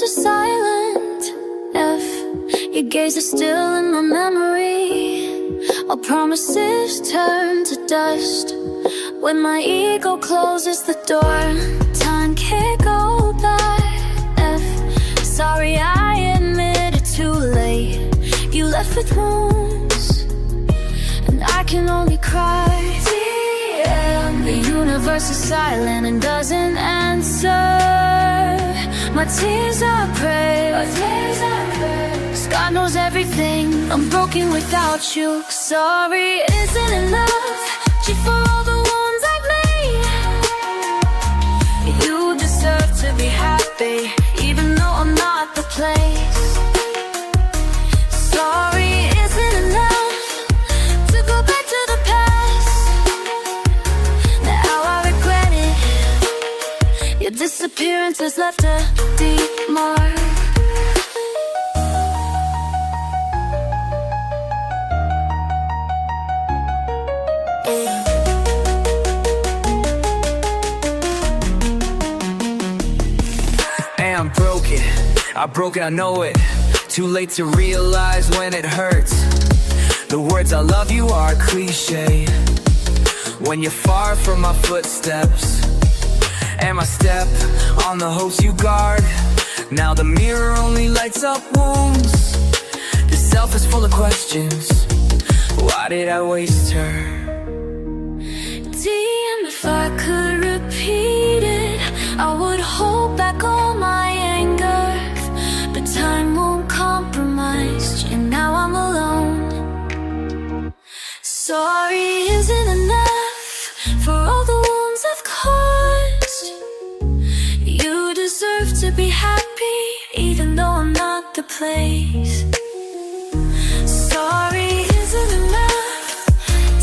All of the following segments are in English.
universe is silent. If your gaze is still in my memory, all promises turn to dust when my ego closes the door. Time can't go back. If sorry, I admit it too late. You left with wounds, and I can only cry. Damn, the universe is silent and doesn't answer. My tears are prayers. God knows everything. I'm broken without you. Sorry isn't enough. Just for all the ones I've made. You deserve to be happy, even though I'm not the place. Sorry isn't enough to go back to the past. Now I regret it. Your disappearance has left a deep mark. I'm broken, I know it. Too late to realize when it hurts. The words I love you are cliche when you're far from my footsteps. And my step on the hopes you guard. Now the mirror only lights up wounds. The self is full of questions. Why did I waste her? Damn, if I could repeat it, I would hold back all my anger. But time won't compromise you, now I'm alone. Sorry isn't enough for all the wounds I've caused. You deserve to be happy, even though I'm not the place. Sorry isn't enough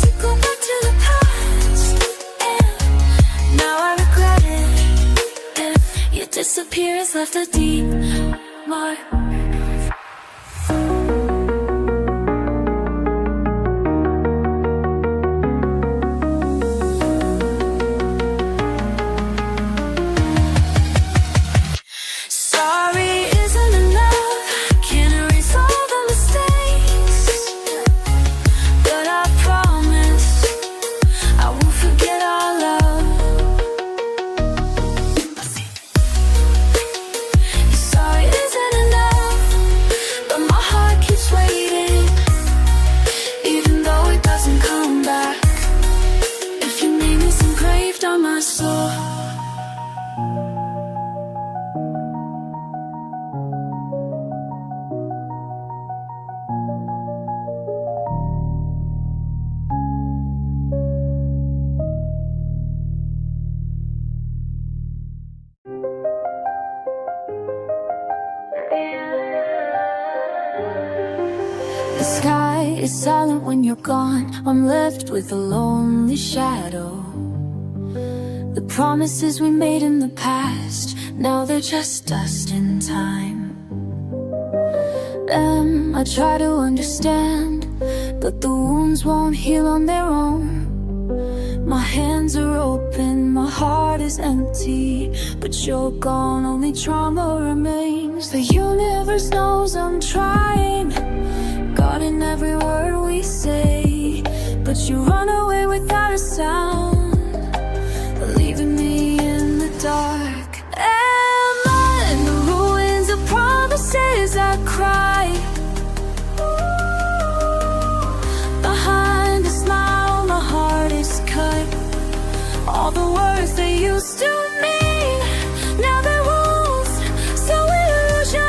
to go back to the past. And now I regret it. Your disappearance left a deep mark. Sorry isn't enough, can't erase all the mistakes. But I promise I won't forget our love. Sorry isn't enough, but my heart keeps waiting, even though it doesn't come back. If your name is engraved on my soul. The sky is silent when you're gone. I'm left with a lonely shadow. The promises we made in the past, now they're just dust in time. I try to understand, but the wounds won't heal on their own. My hands are open, my heart is empty, but you're gone, only trauma remains. The universe knows I'm trying, God in every word we say, but you run away without a sound, leaving me in the dark. Am I in the ruins of promises I cried? Behind a smile my heart is cut. All the words they used to mean, now they're wounds, so illusion.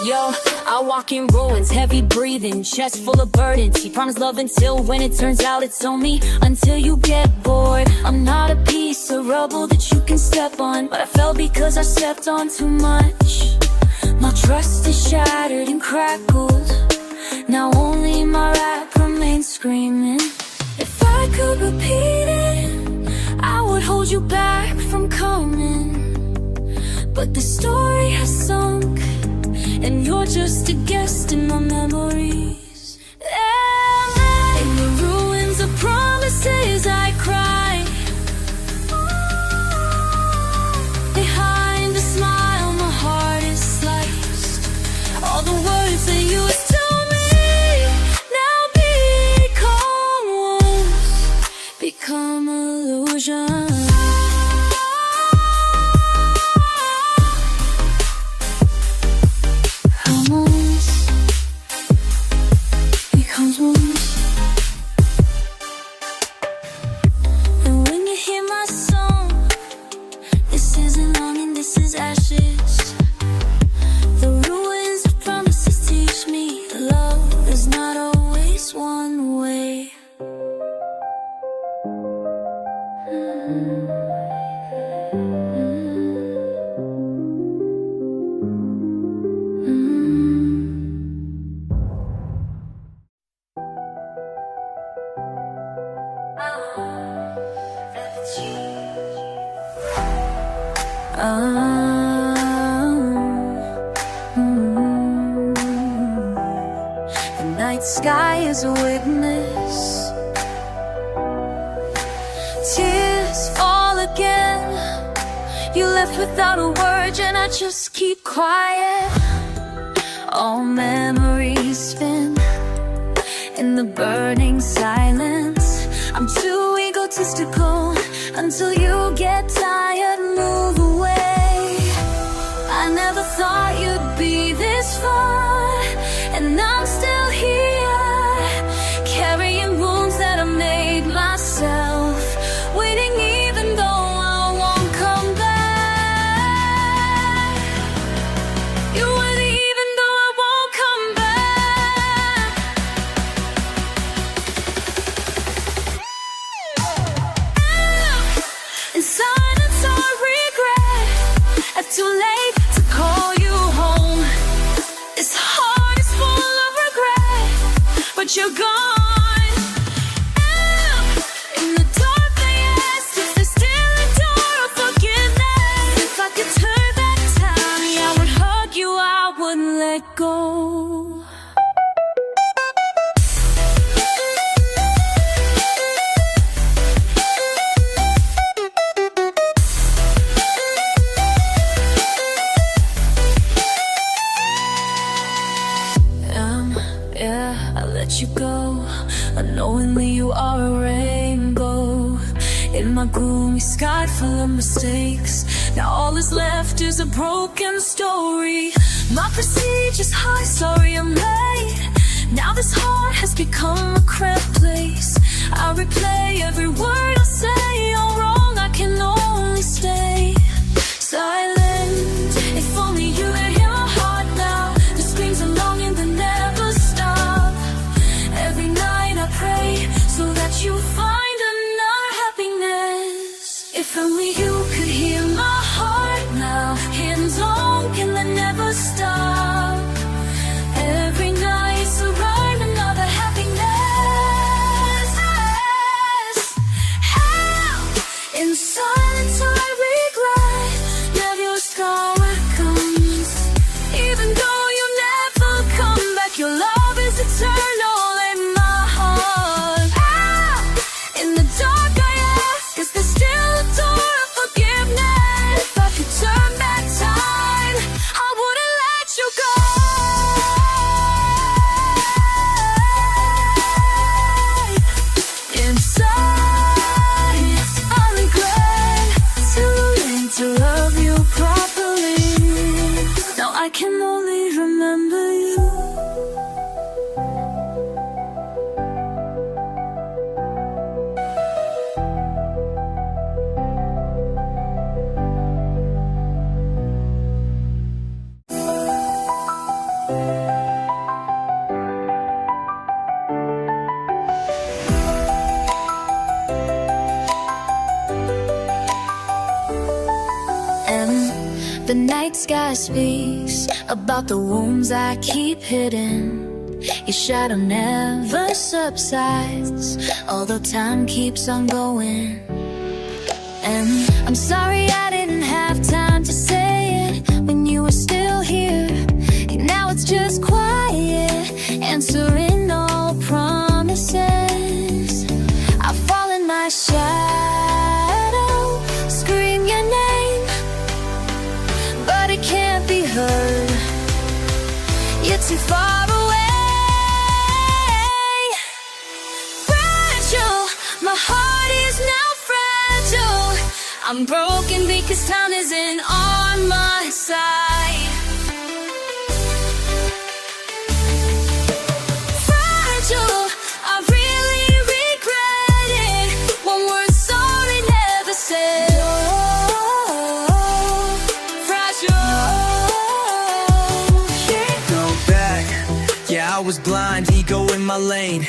Yo, I walk in ruins, heavy breathing, chest full of burdens. He promised love until when it turns out it's only until you get bored. I'm not a piece of rubble that you can step on, but I fell because I stepped on too much. My trust is shattered and crackled, now only my rap remains screaming. If I could repeat it, I would hold you back from coming, but the story has sunk, and and you're just a guest in my memories. And in the ruins of promises I cry. Behind a smile my heart is sliced. All the words that you used to me now become wounds, become illusions. The night sky is a witness. Tears fall again. You left without a word and I just keep quiet. All memories spin in the burning silence. I'm too egotistical until you get tired, move away. I never thought you'd be this far, and I'm still here, carrying wounds that I made myself, waiting even though I won't come back. You're worthy even though I won't come back. In silence or regret, it's too late to call you home. This heart is full of regret, but you're gone. In the dark they asked if there's still a door of forgiveness. If I could turn back time, yeah, I would hug you, I wouldn't let go. Yeah, I let you go, unknowingly you are a rainbow in my gloomy sky full of mistakes. Now all that's left is a broken story. My prestigious high, sorry I'm late. Now this heart has become a cramped place. I replay every word I say, all wrong, I can only stay silent. If only you could hear my heart now, the screams of longing that never stop. Every night I pray so that you find another happiness. If only you could hear my heart now, hands on can they never stop. Every night surround another happiness. Help! In silence I regret, never your scar comes. Even though you never come back, your love is eternal in my heart. In the dark I ask, is there still a door of forgiveness? If I could turn back time, I wouldn't let you go. Inside, I regret, too late to love you properly. Now I can only remember you. And the night sky speaks about the wounds I keep hidden. Your shadow never subsides, although time keeps on going. And I'm sorry I didn't have time to say it when you were still here. Now it's my shadow scream your name, but it can't be heard. You're too far away. Fragile, my heart is now fragile. I'm broken because time isn't on my side. Fragile, I really regret it. One word sorry never said. Oh, fragile. Can't go back. Yeah, I was blind, ego in my lane.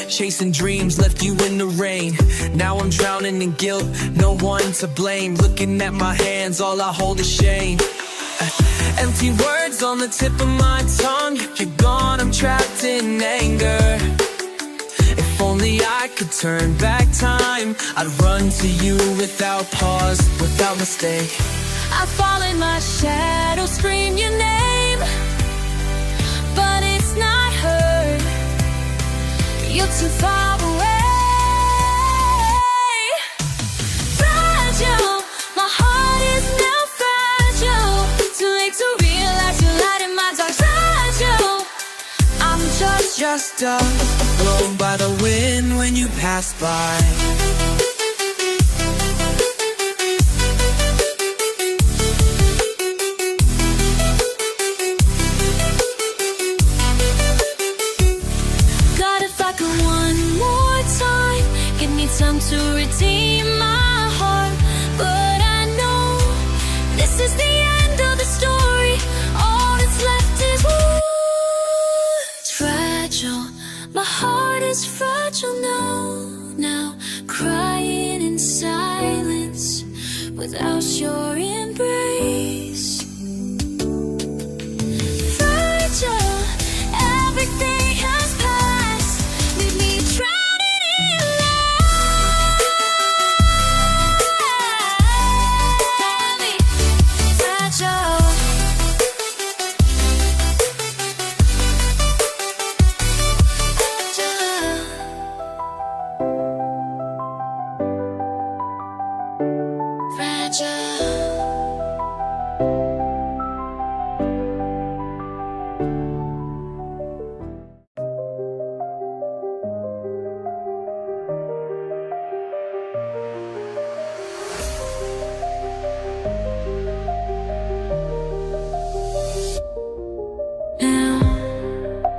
Chasing dreams, left you in the rain. Now I'm drowning in guilt, no one to blame. Looking at my hands, all I hold is shame. Empty words on the tip of my tongue. If you're gone, I'm trapped in anger. If only I could turn back time, I'd run to you without pause, without mistake. I fall in my shadow, scream your name, but it's not heard. You're too far away. Fragile, my heart is now fragile. Too late to realize you're light in my dark. Fragile, I'm just blown by the wind when you pass by. time to redeem my heart, but I know this is the end of the story. All that's left is wounds. Fragile, my heart is fragile now crying in silence without your embrace. Fragile, everything has passed, leave me drowning in love. Fragile.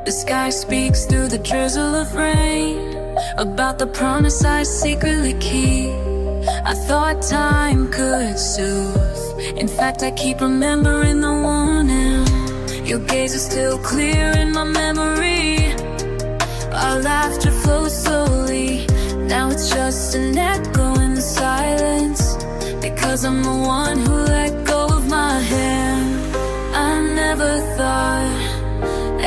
The sky speaks through the drizzle of rain about the promise I secretly keep. I thought time could soothe. In fact, I keep remembering the warning. Your gaze is still clear in my memory. Our laughter flows slowly. Now it's just an echo in the silence, because I'm the one who let go of my hand. I never thought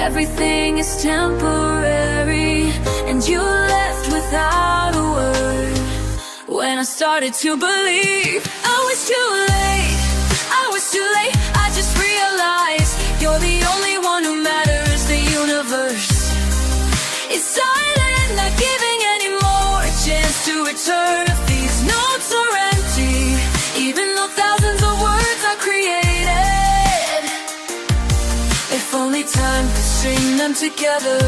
everything is temporary, and you left without a word. When I started to believe I was too late, I just realized you're the only one who matters. The universe is silent, not giving any more a chance to return. If these notes are empty, even though thousands of words are created, if only time could string them together.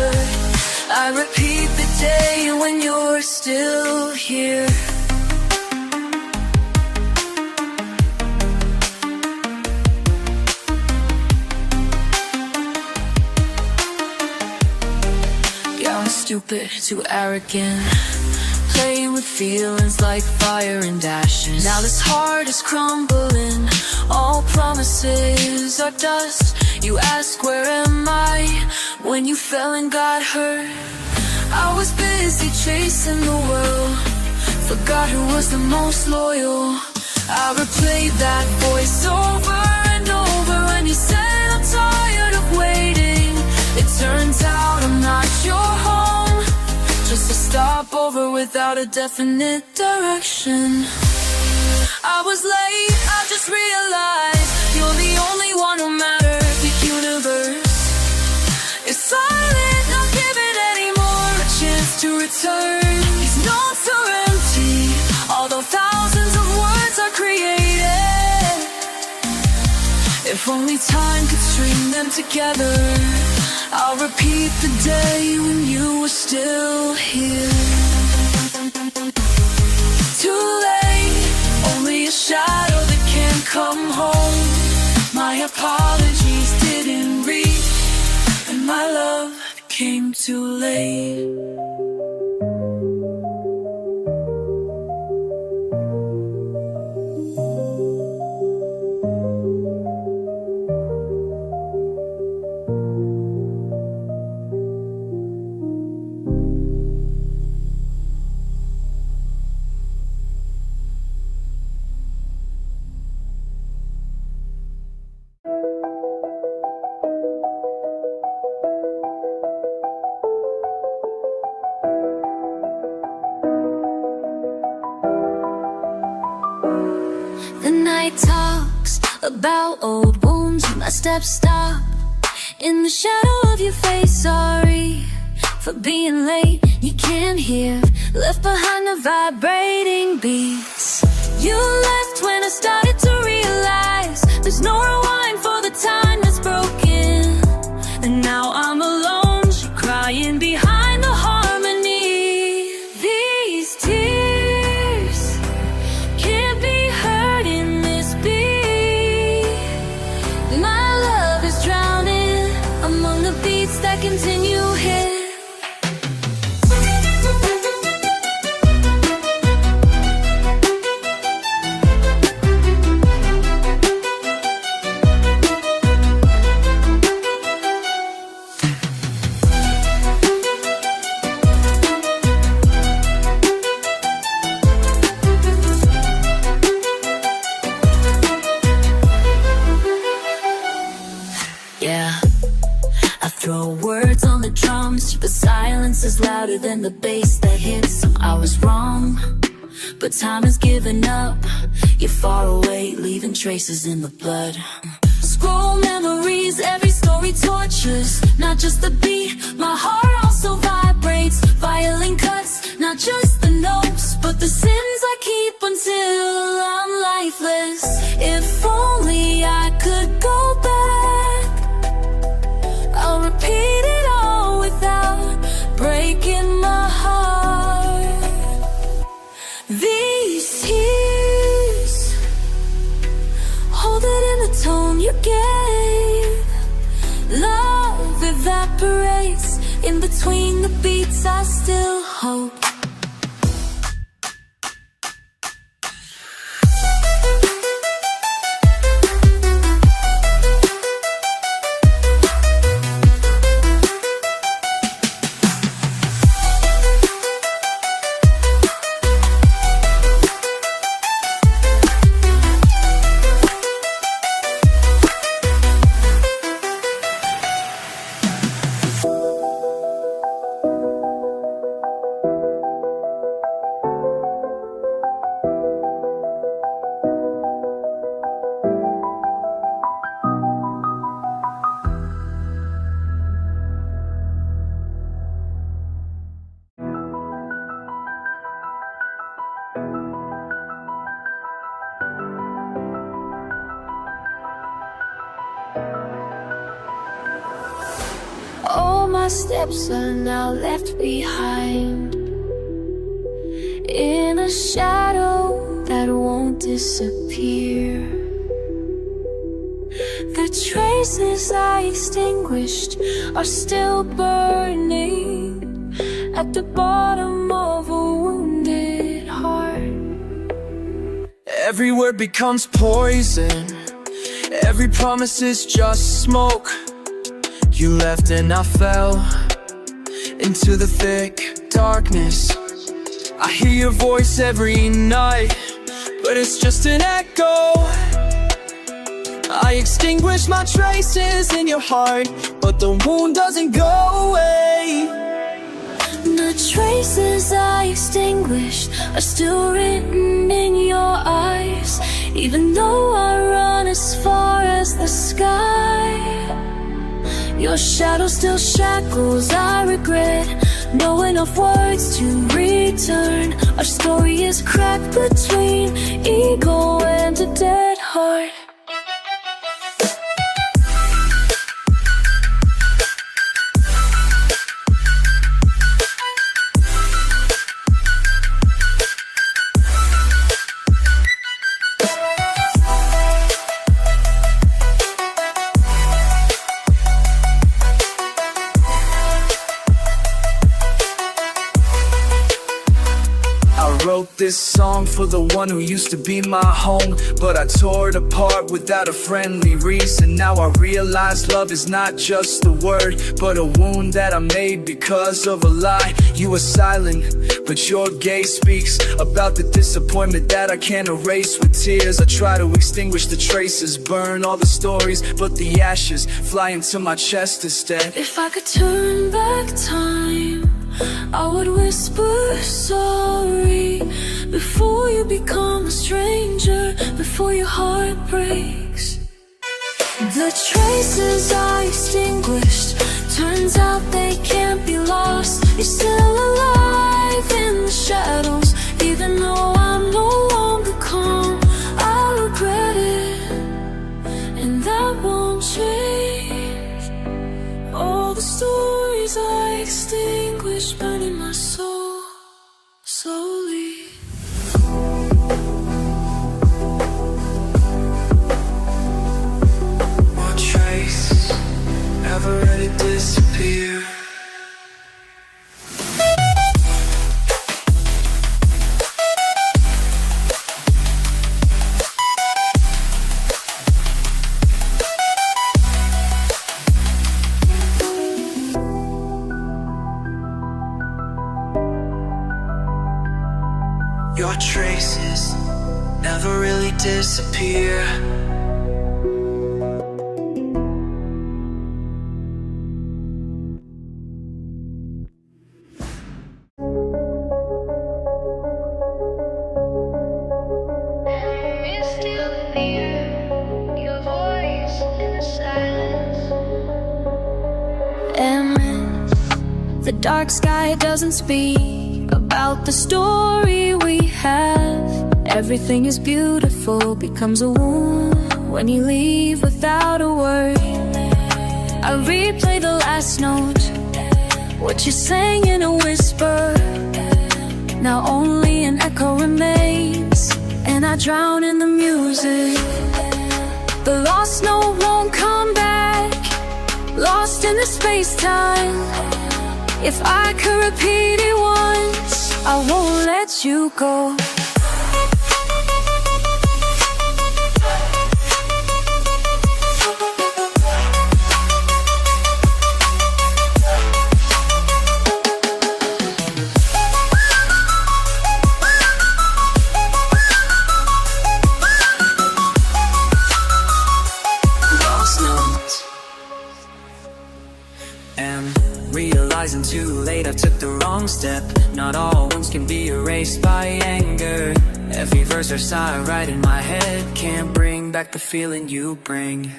I repeat the day when you're still here. Yeah, I'm stupid, too arrogant, playing with feelings like fire and ashes. Now this heart is crumbling, all promises are dust. You ask where am I when you fell and got hurt. I was busy chasing the world, forgot who was the most loyal. I replayed that voice over and over, and you said I'm tired of waiting. It turns out I'm not your home, just a stopover without a definite direction. I was late, I just realized you're the only one who matters. The universe is silent, not giving any more a chance to return. These notes are empty, only time could string them together, I'll repeat the day when you were still here. Too late, only a shadow that can't come home. My apologies didn't reach, and my love came too late. The night talks about old wounds. My steps stop in the shadow of your face. Sorry for being late. You can't hear, left behind the vibrating beats. You left when I started to realize there's no rewind for the time that's broken. And now I'm alone, crying behind the harmony. These tears can't be heard in this beat. My love is drowning among the beats that continue here. Yeah, I throw words on the drums, but silence is louder than the bass that hits. I was wrong, but time has given up. You're far away, leaving traces in the blood. Scroll memories, every story tortures. Not just the beat, my heart also vibrates. Violin cuts, not just the notes, but the sins I keep until I'm lifeless. If only I could go back, I'll repeat it all without breaking my heart. These tears, hold it in the tone you gave. Love evaporates in between the beats. I still hope. All my steps are now left behind in a shadow that won't disappear. The traces I extinguished are still burning at the bottom of a wounded heart. Every word becomes poison, every promise is just smoke. You left and I fell into the thick darkness. I hear your voice every night, but it's just an echo. I extinguish my traces in your heart, but the wound doesn't go away. The traces I extinguished are still written in your eyes, even though I run as far as the sky. Your shadow still shackles, I regret know enough words to return. Our story is cracked between ego and a dead heart. this song for the one who used to be my home, but I tore it apart without a friendly reason. Now I realize love is not just a word, but a wound that I made because of a lie. You were silent, but your gaze speaks about the disappointment that I can't erase with tears. I try to extinguish the traces, burn all the stories, but the ashes fly into my chest instead. If I could turn back time, I would whisper sorry before you become a stranger, before your heart breaks. The traces I extinguished, turns out they can't be lost. You're still alive in the shadows, even though I'm no longer calm. I regret it, and that won't change. All the stories I extinguished, burning my soul slowly. One trace, never let it disappear. Your traces never really disappear. You're still near, your voice in the silence. And when the dark sky doesn't speak about the story we have, everything is beautiful, becomes a wound when you leave without a word. I replay the last note, what you sang in a whisper. Now only an echo remains, and I drown in the music. The lost note won't come back, lost in the space-time. If I could repeat it once, I won't let you go. Realizing too late I took the wrong step. Not all wounds can be erased by anger. Every verse or sigh right in my head can't bring back the feeling you bring.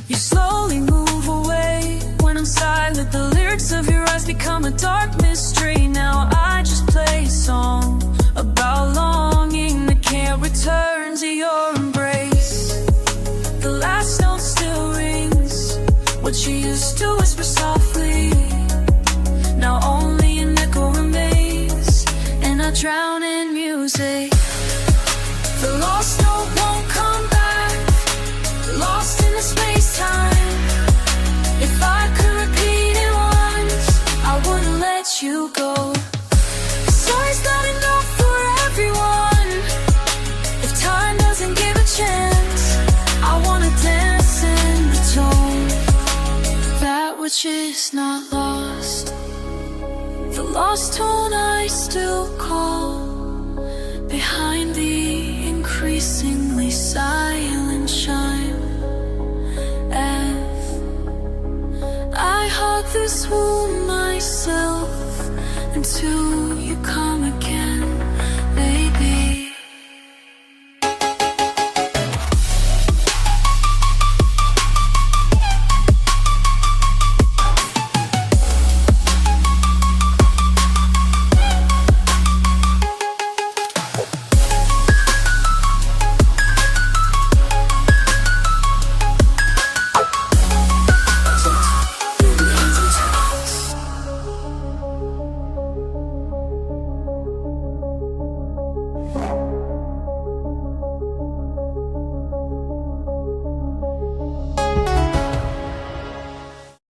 You slowly move away when I'm silent. The lyrics of your eyes become a dark mystery. Now I just play a song about longing that can't return to your embrace. The last note still rings, what you used to whisper softly. Now only an echo remains, and I drown in music. The lost note won't come back, lost in the space-time. If I could repeat it once, I wouldn't let you go. Sorry's not enough for everyone. If time doesn't give a chance, I wanna dance in the tone, that which is not lost. The lost tone I still call, behind the increasingly silent chime. F, I hug this wound myself into